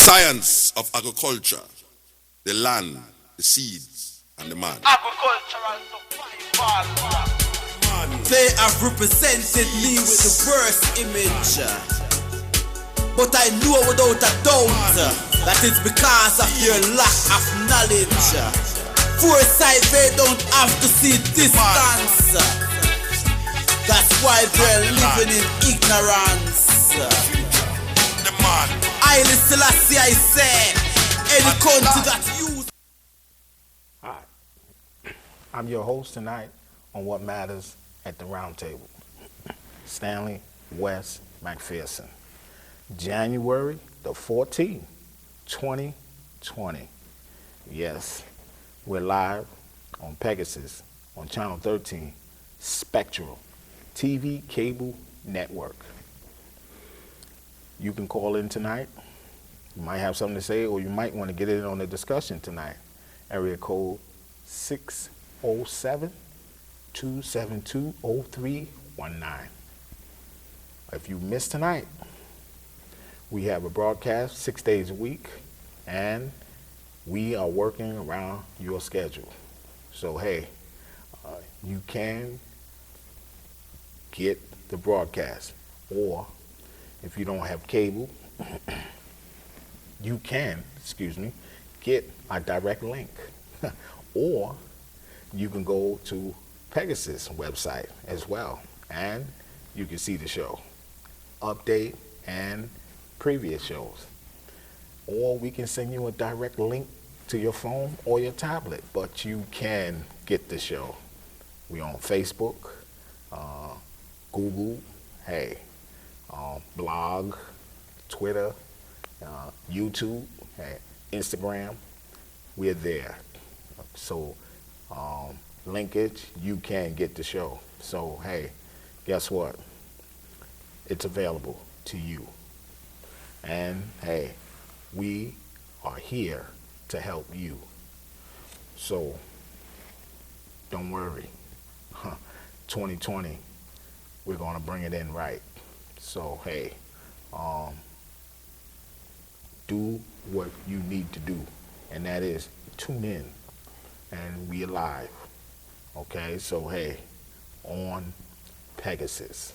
science of agriculture, the land, the seeds, and the man. Agricultural survival. They have represented me with the worst image, but I know without a doubt that it's because of your lack of knowledge. Foresight, they don't have to see distance. That's why they're living in ignorance. The man. I Selassie, I say, any country that use. Hi, I'm your host tonight on What Matters at the Roundtable. Stanley West McPherson. January the 14th, 2020. Yes, we're live on Pegasus on Channel 13, Spectral TV Cable Network. You can call in tonight. You might have something to say, or you might want to get in on the discussion tonight. Area code 607-272-0319. If you missed tonight, we have a broadcast 6 days a week, and we are working around your schedule. So, hey, you can get the broadcast, or if you don't have cable, you can, get a direct link. Or you can go to Pegasus website as well, and you can see the show, update, and previous shows. Or we can send you a direct link to your phone or your tablet, but you can get the show. We're on Facebook, Google, blog, Twitter, YouTube, Instagram. We're there. So, linkage, you can get the show. So, hey, guess what? It's available to you. And, hey, we are here to help you. So, don't worry. 2020, we're going to bring it in right. So, hey, do what you need to do, and that is tune in, and we are live. Okay, so hey, on Pegasus.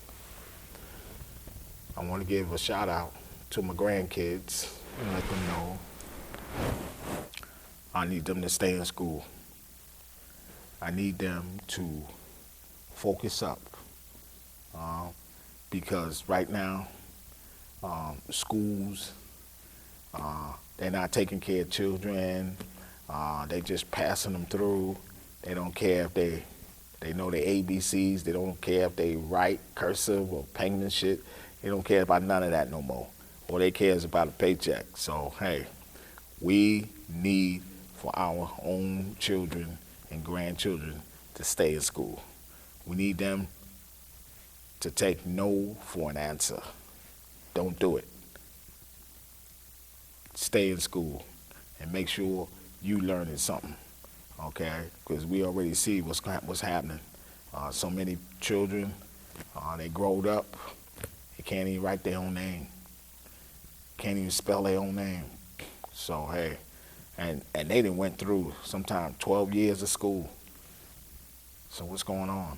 I want to give a shout out to my grandkids and let them know I need them to stay in school. I need them to focus up, because right now, schools, they're not taking care of children. They just passing them through. They don't care if they know the ABCs. They don't care if they write cursive or penmanship. They don't care about none of that no more. All they care is about a paycheck. So, hey, we need for our own children and grandchildren to stay in school. We need them to take no for an answer. Don't do it. Stay in school and make sure you learning something, okay? Because we already see what's happening. So many children, they growed up, they can't even write their own name, can't even spell their own name. So hey, and they done went through sometimes 12 years of school. So what's going on?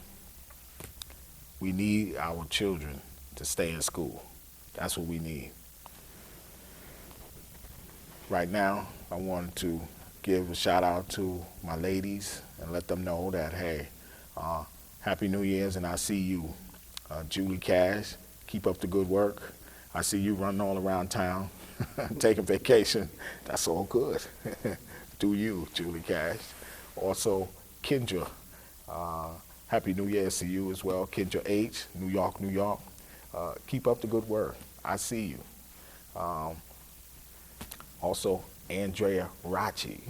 We need our children to stay in school. That's what we need. Right now, I wanted to give a shout out to my ladies and let them know that, hey, Happy New Year's, and I see you. Julie Cash, keep up the good work. I see you running all around town, taking vacation. That's all good. Do you, Julie Cash. Also, Kendra, Happy New Year's to you as well. Kendra H, New York, New York. Keep up the good work. I see you. Also, Andrea Rachi.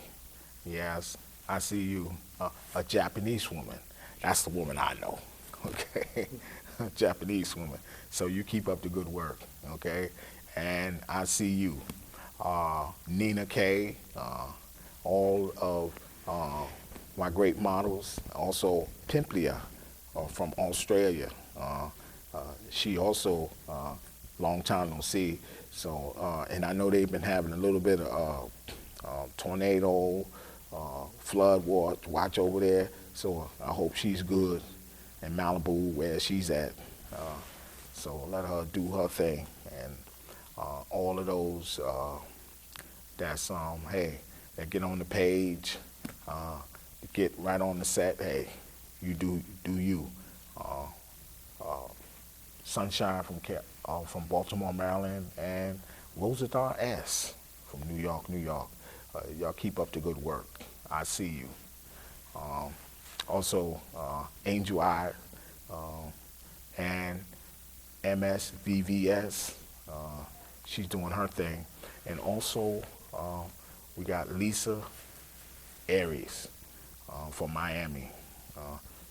Yes, I see you. A Japanese woman. That's the woman I know. Okay, a Japanese woman. So you keep up the good work. Okay, and I see you, Nina K. All of my great models. Also, Pimplia from Australia. She also long time no see. So, and I know they've been having a little bit of tornado, flood watch over there. So I hope she's good in Malibu where she's at. So let her do her thing. And all of those that's, hey, that get on the page, get right on the set, hey, you do you. Sunshine from Baltimore, Maryland, and Roosevelt S. from New York, New York. Y'all keep up the good work. I see you. Also, Angel I and MSVVS, she's doing her thing. And also, we got Lisa Aries from Miami.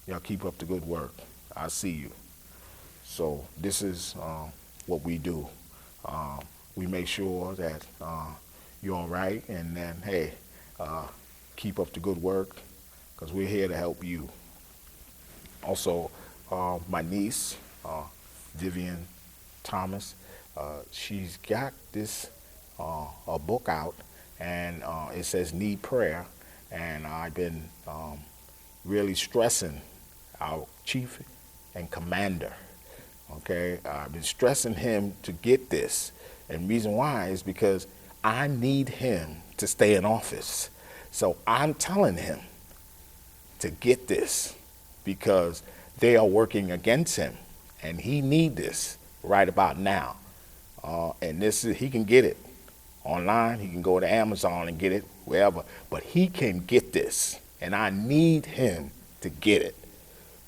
Y'all keep up the good work. I see you. So this is what we do. We make sure that you're all right, and then, hey, keep up the good work, because we're here to help you. Also, my niece, Vivian Thomas, she's got this a book out, and it says Need Prayer, and I've been really stressing our chief and commander. Okay, I've been stressing him to get this, and the reason why is because I need him to stay in office. So I'm telling him to get this because they are working against him, and he need this right about now. And this is, he can get it online. He can go to Amazon and get it wherever, but he can get this, and I need him to get it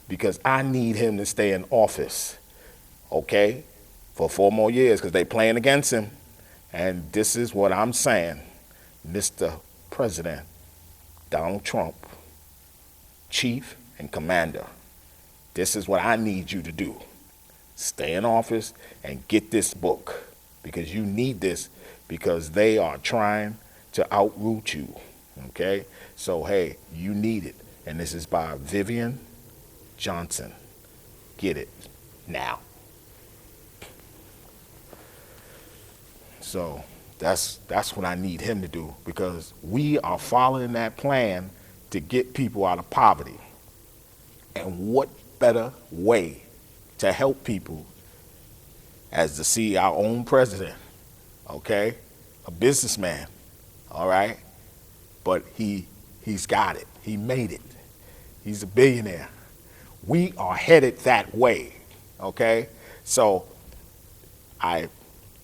because I need him to stay in office. Okay, for 4 more years, because they playing against him. And this is what I'm saying, Mr. President Donald Trump, Chief and Commander. This is what I need you to do. Stay in office and get this book, because you need this, because they are trying to outroot you. Okay, so hey, you need it. And this is by Vivian Johnson. Get it now. So that's what I need him to do, because we are following that plan to get people out of poverty. And what better way to help people as to see our own president, okay? A businessman, all right? But he's got it. He made it. He's a billionaire. We are headed that way, okay? So I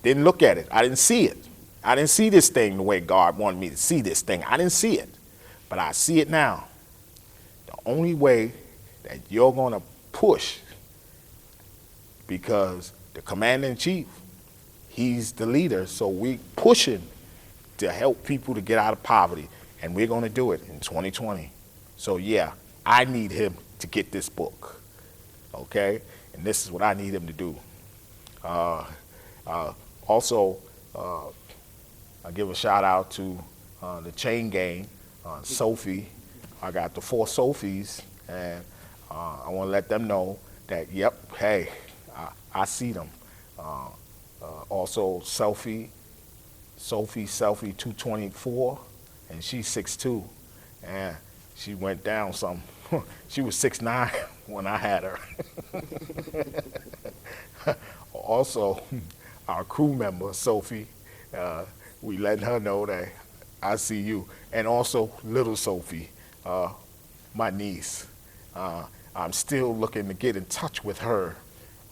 didn't look at it. I didn't see it. I didn't see this thing the way God wanted me to see this thing. I didn't see it, but I see it now. The only way that you're going to push, because the commander-in-chief, he's the leader, so we pushing to help people to get out of poverty, and we're going to do it in 2020. So yeah, I need him to get this book, okay? And this is what I need him to do. Also, I give a shout out to the chain gang, Sophie. I got the 4 Sophies, and I want to let them know that, yep, hey, I see them. Also, Sophie 224, and she's 6'2", and she went down some. She was 6'9" when I had her. Also, our crew member, Sophie, we letting her know that I see you. And also little Sophie, my niece. I'm still looking to get in touch with her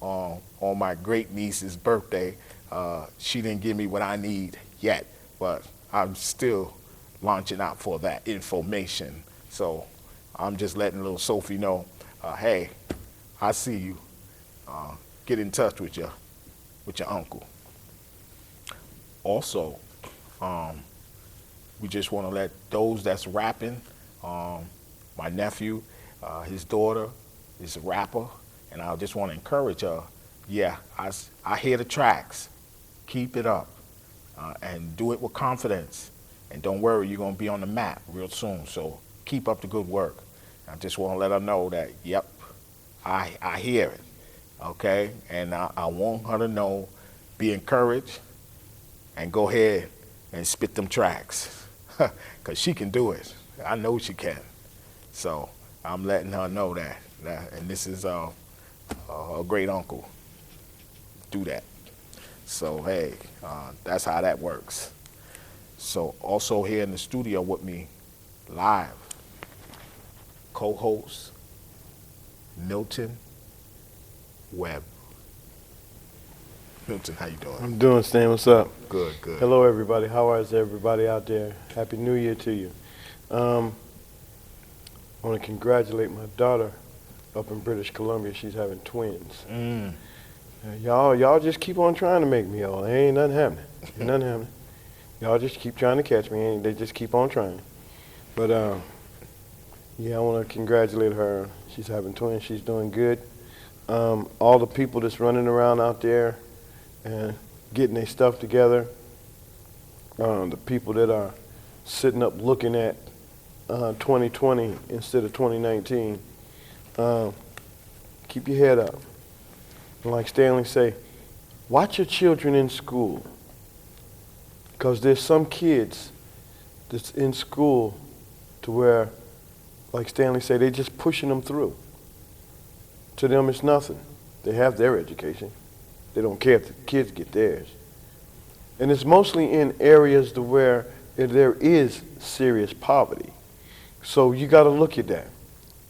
on my great niece's birthday. She didn't give me what I need yet, but I'm still launching out for that information. So I'm just letting little Sophie know, hey, I see you. Get in touch with your uncle. Also, we just want to let those that's rapping, my nephew, his daughter is a rapper, and I just want to encourage her. Yeah, I hear the tracks. Keep it up, and do it with confidence. And don't worry, you're going to be on the map real soon. So keep up the good work. I just want to let her know that, yep, I hear it, okay? And I want her to know, be encouraged, and go ahead and spit them tracks, because she can do it. I know she can. So I'm letting her know that and this is a great uncle do that. So hey, that's how that works. So also here in the studio with me, live, co-host Milton Webb. Milton, how you doing? I'm doing, Stan. What's up? Good, good. Hello, everybody. How is everybody out there? Happy New Year to you. I want to congratulate my daughter up in British Columbia. She's having twins. Y'all just keep on trying to make me old. Ain't nothing happening. Ain't nothing happening. Y'all just keep trying to catch me. They just keep on trying. But yeah, I want to congratulate her. She's having twins. She's doing good. All the people that's running around out there and getting their stuff together, the people that are sitting up looking at 2020 instead of 2019, keep your head up. And like Stanley say, watch your children in school, because there's some kids that's in school to where, like Stanley say, they just pushing them through. To them, it's nothing. They have their education. They don't care if the kids get theirs. And it's mostly in areas to where there is serious poverty. So you got to look at that.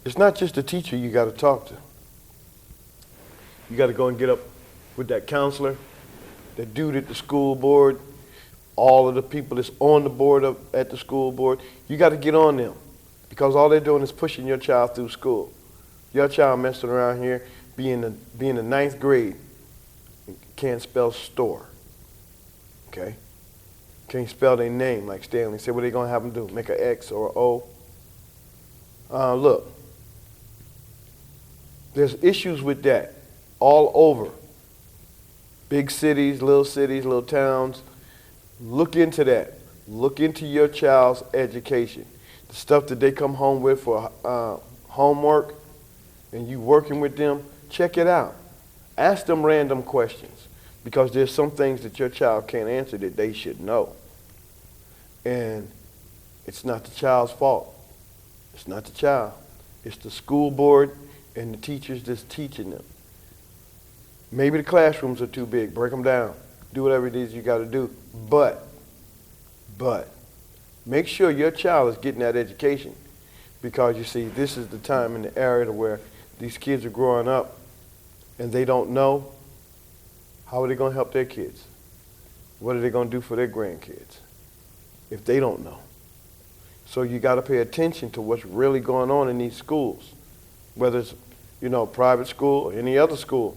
It's not just the teacher you got to talk to. You got to go and get up with that counselor, that dude at the school board, all of the people that's on the board at the school board. You got to get on them, because all they're doing is pushing your child through school. Your child messing around here, being the ninth grade, can't spell store, okay? Can't spell their name like Stanley said. What are they gonna have them do? Make an X or an O? Look, there's issues with that all over. Big cities, little towns. Look into that. Look into your child's education. The stuff that they come home with for homework, and you working with them, check it out. Ask them random questions, because there's some things that your child can't answer that they should know. And it's not the child's fault. It's not the child. It's the school board and the teachers that's teaching them. Maybe the classrooms are too big. Break them down. Do whatever it is you got to do. But make sure your child is getting that education, because you see, this is the time in the area where these kids are growing up and they don't know. How are they going to help their kids? What are they going to do for their grandkids if they don't know? So you got to pay attention to what's really going on in these schools, whether it's, private school or any other school.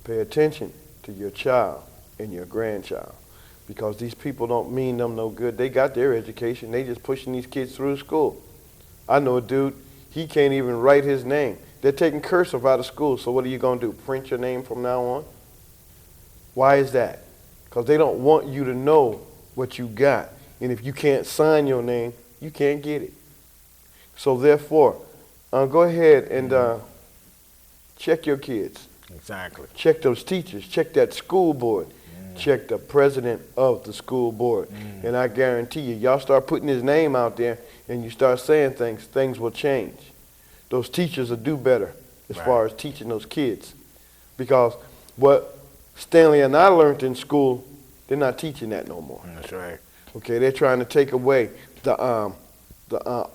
Pay attention to your child and your grandchild, because these people don't mean them no good. They got their education. They just pushing these kids through school. I know a dude, he can't even write his name. They're taking cursive out of school, so what are you going to do? Print your name from now on? Why is that? Because they don't want you to know what you got. And if you can't sign your name, you can't get it. So therefore, go ahead and check your kids. Exactly. Check those teachers. Check that school board. Check the president of the school board. And I guarantee you, y'all start putting his name out there and you start saying things will change. Those teachers will do better as far as teaching those kids. Because what Stanley and I learned in school, they're not teaching that no more. That's right. Okay, they're trying to take away the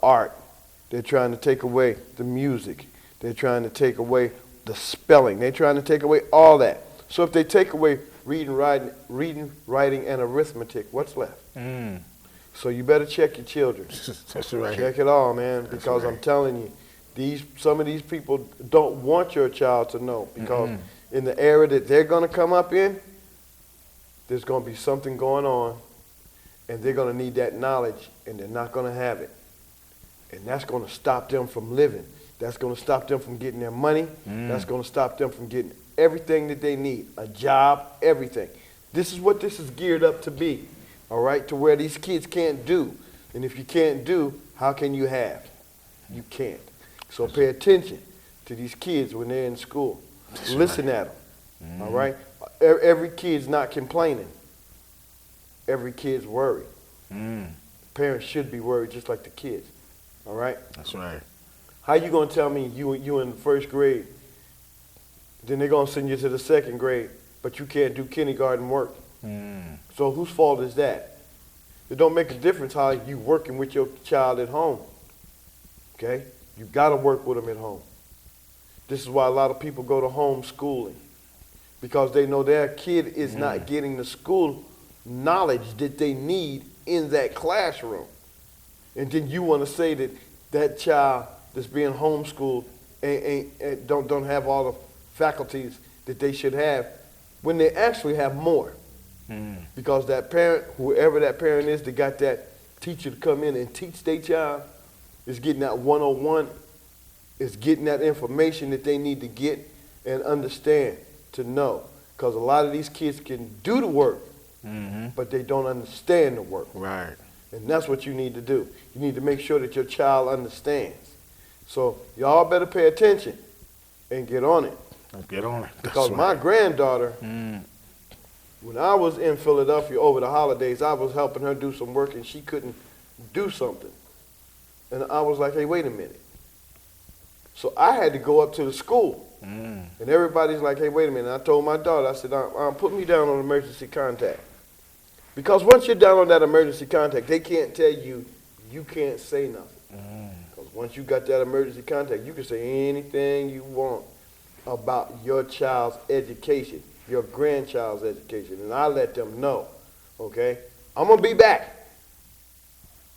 art. They're trying to take away the music. They're trying to take away the spelling. They're trying to take away all that. So if they take away reading, writing, and arithmetic, what's left? So you better check your children. That's right. Check it all, man, because I'm telling you, some of these people don't want your child to know, because in the area that they're going to come up in, there's going to be something going on, and they're going to need that knowledge, and they're not going to have it. And that's going to stop them from living. That's going to stop them from getting their money. That's going to stop them from getting everything that they need, a job, everything. This is what this is geared up to be, all right, to where these kids can't do. And if you can't do, how can you have? You can't. So pay attention to these kids when they're in school. Listen at them, all right? Every kid's not complaining. every kid's worry. Parents should be worried just like the kids. All right? That's right. How you gonna tell me you in the first grade, then they're gonna send you to the second grade, but you can't do kindergarten work? So whose fault is that? It don't make a difference how you working with your child at home. Okay? You gotta work with them at home. This is why a lot of people go to homeschooling, because they know their kid is not getting the school knowledge that they need in that classroom. And then you want to say that that child that's being homeschooled and don't have all the faculties that they should have, when they actually have more. Because that parent, whoever that parent is that got that teacher to come in and teach their child, is getting that 101, is getting that information that they need to get and understand, to know. Because a lot of these kids can do the work, but they don't understand the work. Right. And that's what you need to do. You need to make sure that your child understands. So y'all better pay attention and get on it. Get on it. Because my granddaughter, when I was in Philadelphia over the holidays, I was helping her do some work and she couldn't do something. And I was like, hey, wait a minute. So I had to go up to the school. And everybody's like, hey, wait a minute. I told my daughter, I said, put me down on emergency contact. Because once you're down on that emergency contact, they can't tell you, you can't say nothing. Because once you got that emergency contact, you can say anything you want about your child's education, your grandchild's education. And I let them know, okay? I'm going to be back.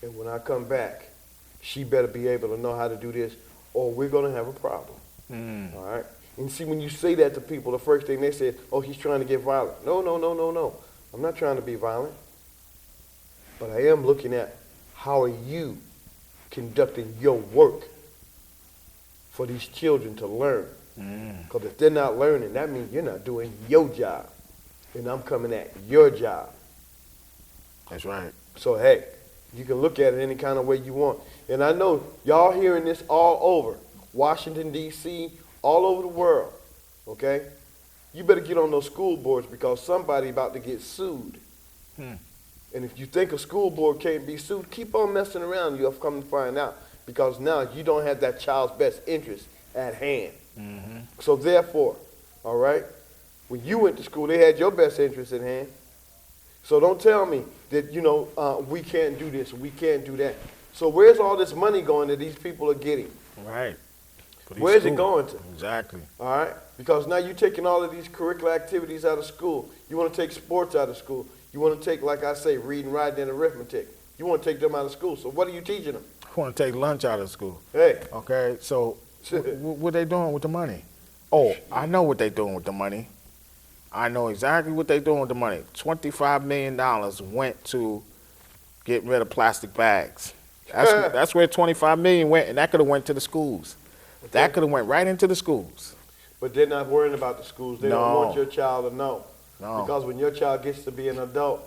And when I come back, she better be able to know how to do this, or we're going to have a problem. All right? And see, when you say that to people, the first thing they say is, oh, he's trying to get violent. No. I'm not trying to be violent. But I am looking at how are you conducting your work for these children to learn. Because if they're not learning, that means you're not doing your job. And I'm coming at your job. That's right. So, hey, you can look at it any kind of way you want. And I know y'all hearing this all over. Washington, D.C., all over the world, okay? You better get on those school boards because somebody about to get sued. And if you think a school board can't be sued, keep on messing around. You'll come to find out, because now you don't have that child's best interest at hand. So therefore, all right, when you went to school, they had your best interest at hand. So don't tell me that, we can't do this, we can't do that. So where's all this money going that these people are getting? Right. Where's it going to? Exactly. All right? Because now you're taking all of these curricular activities out of school. You want to take sports out of school. You want to take, like I say, reading, writing, and arithmetic. You want to take them out of school. So what are you teaching them? I want to take lunch out of school. Hey. Okay, so what they doing with the money? Oh, I know what they doing with the money. I know exactly what they doing with the money. $25 million went to getting rid of plastic bags. That's where $25 million went, and that could have went to the schools. Okay. That could have went right into the schools. But they're not worrying about the schools. They don't want your child to know. No. Because when your child gets to be an adult,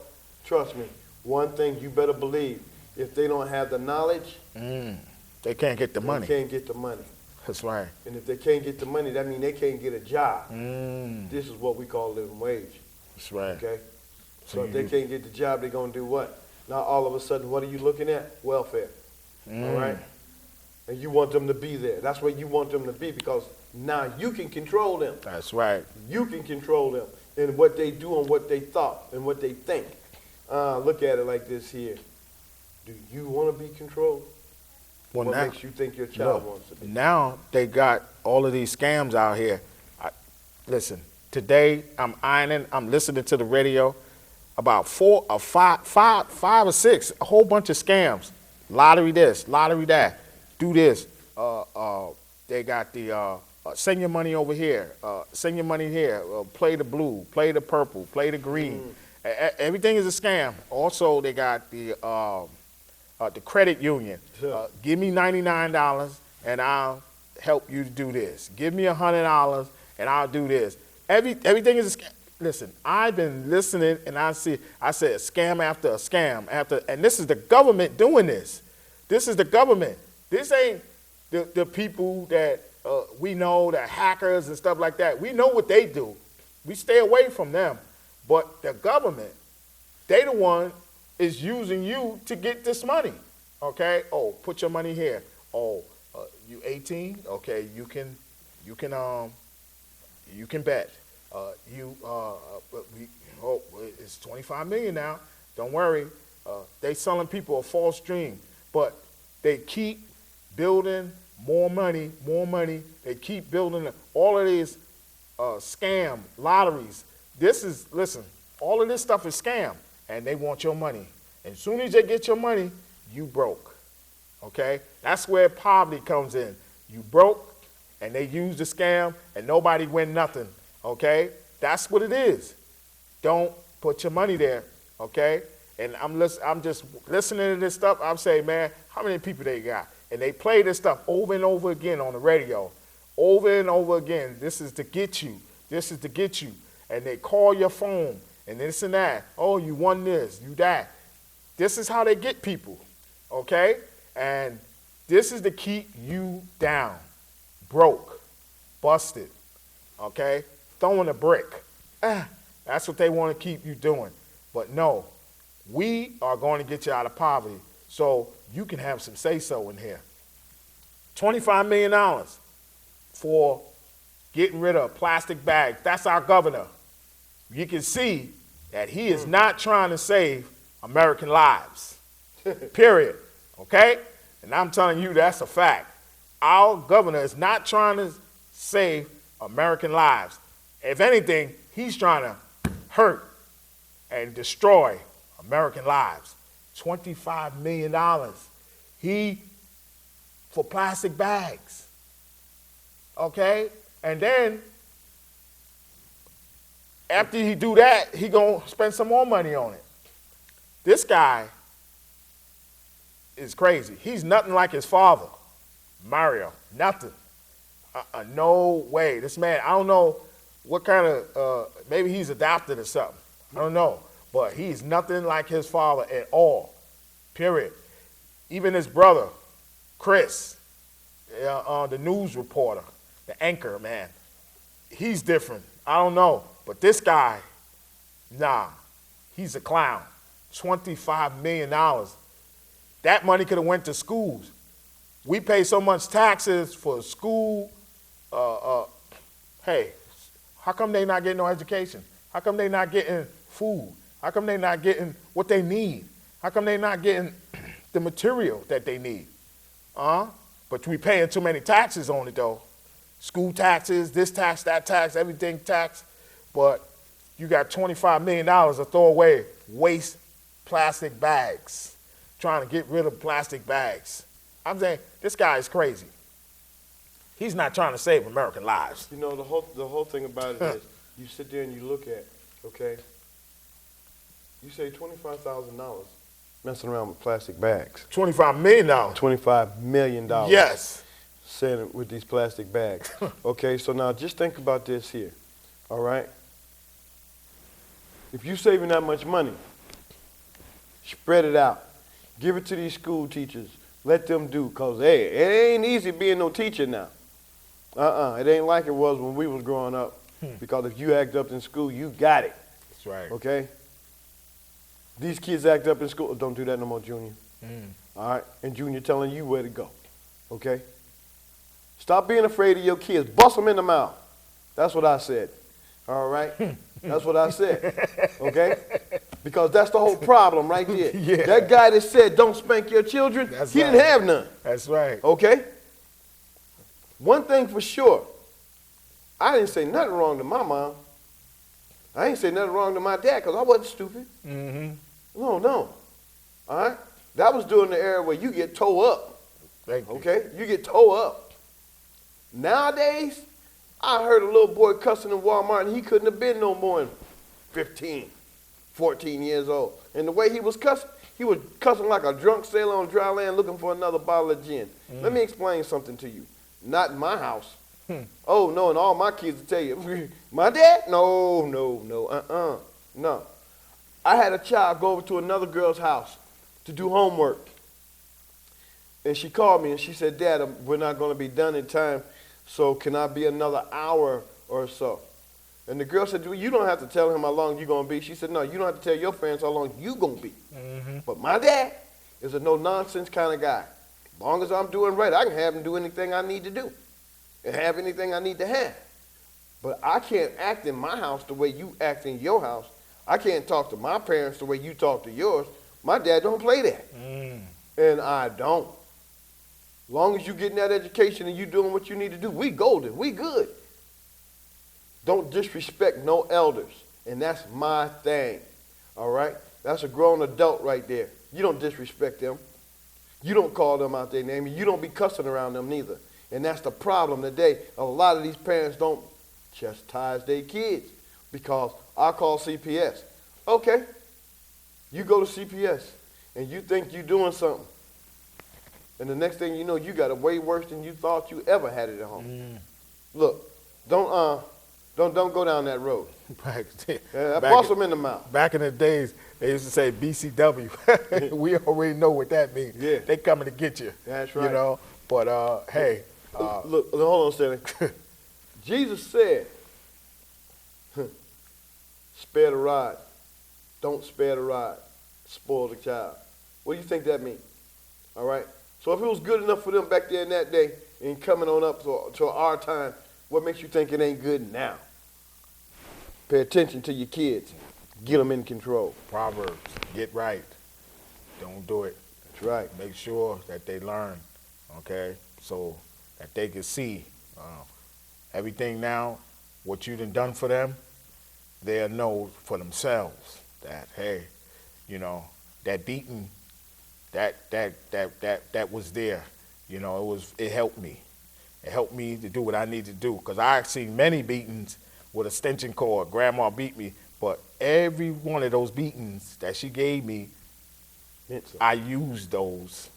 trust me, one thing you better believe, if they don't have the knowledge, they can't get the money. They can't get the money. That's right. And if they can't get the money, that means they can't get a job. This is what we call living wage. That's right. Okay? So if they can't get the job, they're going to do what? Now all of a sudden, what are you looking at? Welfare. All right? And you want them to be there. That's where you want them to be, because now you can control them. That's right. You can control them in what they do and what they thought and what they think. Look at it like this here. Do you want to be controlled? Well, what makes you think your child wants to be? Now they got all of these scams out here. Listen, today I'm listening to the radio about 4 or 5 or 6, a whole bunch of scams. Lottery this, lottery that. Do this. They got the send your money over here. Send your money here. Play the blue. Play the purple. Play the green. Everything is a scam. Also, they got the credit union. Give me $99 and I'll help you to do this. Give me $100 and I'll do this. Everything is a scam. Listen, I've been listening and I said scam after a scam and this is the government doing this. This is the government. This ain't the people that we know, the hackers and stuff like that. We know what they do. We stay away from them. But the government, they the one is using you to get this money. Okay? Oh, put your money here. Oh, you 18? Okay, you can bet. It's 25 million now. Don't worry. They selling people a false dream, but they keep building more money. They keep building all of these scam lotteries. Listen, all of this stuff is scam, and they want your money. And as soon as they get your money, you broke. Okay? That's where poverty comes in. You broke, and they use the scam, and nobody win nothing. Okay? That's what it is. Don't put your money there. Okay? And I'm just listening to this stuff. I'm saying, man, how many people they got? And they play this stuff over and over again on the radio. Over and over again. This is to get you. This is to get you. And they call your phone and this and that. Oh, you won this, you that. This is how they get people. Okay? And this is to keep you down. Broke. Busted. Okay? Throwing a brick. That's what they want to keep you doing. But no, we are going to get you out of poverty so you can have some say-so in here. $25 million for getting rid of plastic bags. That's our governor. You can see that he is not trying to save American lives. Period. Okay? And I'm telling you that's a fact. Our governor is not trying to save American lives. If anything, he's trying to hurt and destroy American lives. $25 million. For plastic bags. Okay? And then, after he do that, he gonna spend some more money on it. This guy is crazy. He's nothing like his father, Mario. Nothing. No way. This man, I don't know what kind of, maybe he's adopted or something. I don't know. But he's nothing like his father at all. Period. Even his brother, Chris, the news reporter, the anchor, man, he's different. I don't know. But this guy, nah, he's a clown. $25 million. That money could have went to schools. We pay so much taxes for school. Hey, how come they not getting no education? How come they not getting food? How come they not getting what they need? How come they not getting the material that they need? But we paying too many taxes on it, though. School taxes, this tax, that tax, everything tax. But you got $25 million to throw away waste plastic bags, trying to get rid of plastic bags. I'm saying, this guy is crazy. He's not trying to save American lives. You know, the whole thing about it is, you sit there and you look at, okay, you say $25,000 messing around with plastic bags. $25 million. $25 million. Yes. Sitting with these plastic bags. Okay, so now just think about this here, all right? If you're saving that much money, spread it out. Give it to these school teachers. Let them do, because, hey, it ain't easy being no teacher now. It ain't like it was when we was growing up. Because if you act up in school, you got it. That's right. Okay? These kids act up in school. Don't do that no more, Junior. All right? And Junior telling you where to go. Okay? Stop being afraid of your kids. Bust them in the mouth. That's what I said. All right? That's what I said. Okay? Because that's the whole problem right there. Yeah. That guy that said don't spank your children, he didn't have none. That's right. Okay? One thing for sure, I didn't say nothing wrong to my mom. I ain't say nothing wrong to my dad because I wasn't stupid. No. All right? That was during the era where you get towed up. Thank you. Okay? You get towed up. Nowadays, I heard a little boy cussing in Walmart and he couldn't have been no more than 15, 14 years old. And the way he was cussing like a drunk sailor on dry land looking for another bottle of gin. Let me explain something to you. Not in my house. Oh, no, and all my kids will tell you, my dad? No. I had a child go over to another girl's house to do homework. And she called me and she said, Dad, we're not going to be done in time, so can I be another hour or so? And the girl said, well, you don't have to tell him how long you're going to be. She said, no, you don't have to tell your parents how long you're going to be. But my dad is a no-nonsense kind of guy. As long as I'm doing right, I can have him do anything I need to do and have anything I need to have. But I can't act in my house the way you act in your house. I can't talk to my parents the way you talk to yours. My dad don't play that. And I don't. As long as you're getting that education and you doing what you need to do, we golden, we good. Don't disrespect no elders. And that's my thing. All right? That's a grown adult right there. You don't disrespect them. You don't call them out their name. You don't be cussing around them neither. And that's the problem today. A lot of these parents don't chastise their kids because I call CPS. Okay. You go to CPS and you think you're doing something. And the next thing you know, you got it way worse than you thought you ever had it at home. Look, don't go down that road. Bust them in the mouth. Back in the days, they used to say BCW. We already know what that means. Yeah. They coming to get you. That's right. You know, but hey. Look, hold on, Stanley. Jesus said, spare the rod. Don't spare the rod. Spoil the child. What do you think that means? All right? So if it was good enough for them back there in that day and coming on up to our time, what makes you think it ain't good now? Pay attention to your kids. Get them in control. Proverbs, get right. Don't do it. That's right. Make sure that they learn, okay, so that they can see everything now, what you done for them, they'll know for themselves that, hey, you know, that beating, that was there. You know, it helped me. It helped me to do what I need to do. Because I've seen many beatings with a extension cord. Grandma beat me. But every one of those beatings that she gave me, I used those.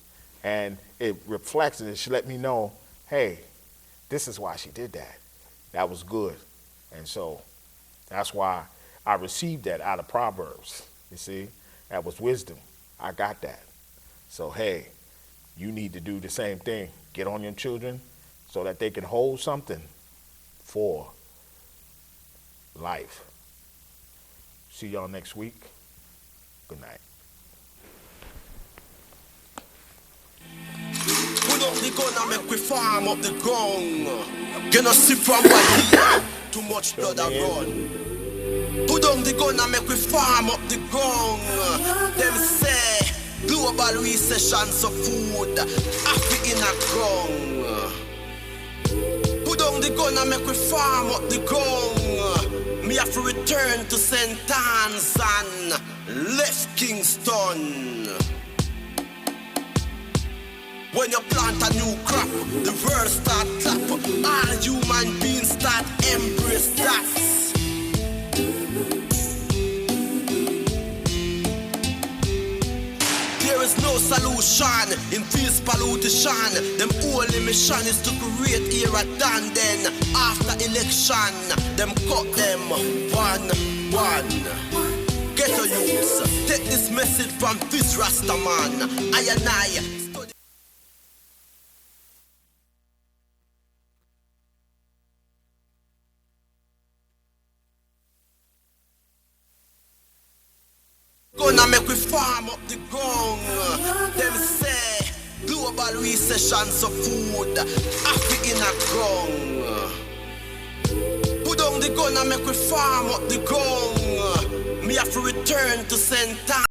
And it reflects it. She let me know, hey, this is why she did that. That was good. And so that's why I received that out of Proverbs. You see, that was wisdom. I got that. So, hey, you need to do the same thing. Get on your children so that they can hold something for life. See y'all next week. Good night. Put up the gun and make we farm up the ground. Gonna see from what here. Too much blood and run. Put down the gun and make we farm up the ground. Them say global recession so food happy in a ground. Put down the gun and make we farm up the ground. Me have to return to St. Anne's and left Kingston. When you plant a new crop, the world start clap. All human beings start embrace that. There is no solution in this pollution. Them only mission is to create era than then. After election, them cut them one. Get your youths, take this message from this Rasta man. I and I. Gonna make we farm up the ground. Them say global recession so food happy in a ground. Put down the gun and make we farm up the ground. Me have to return to St. Anne.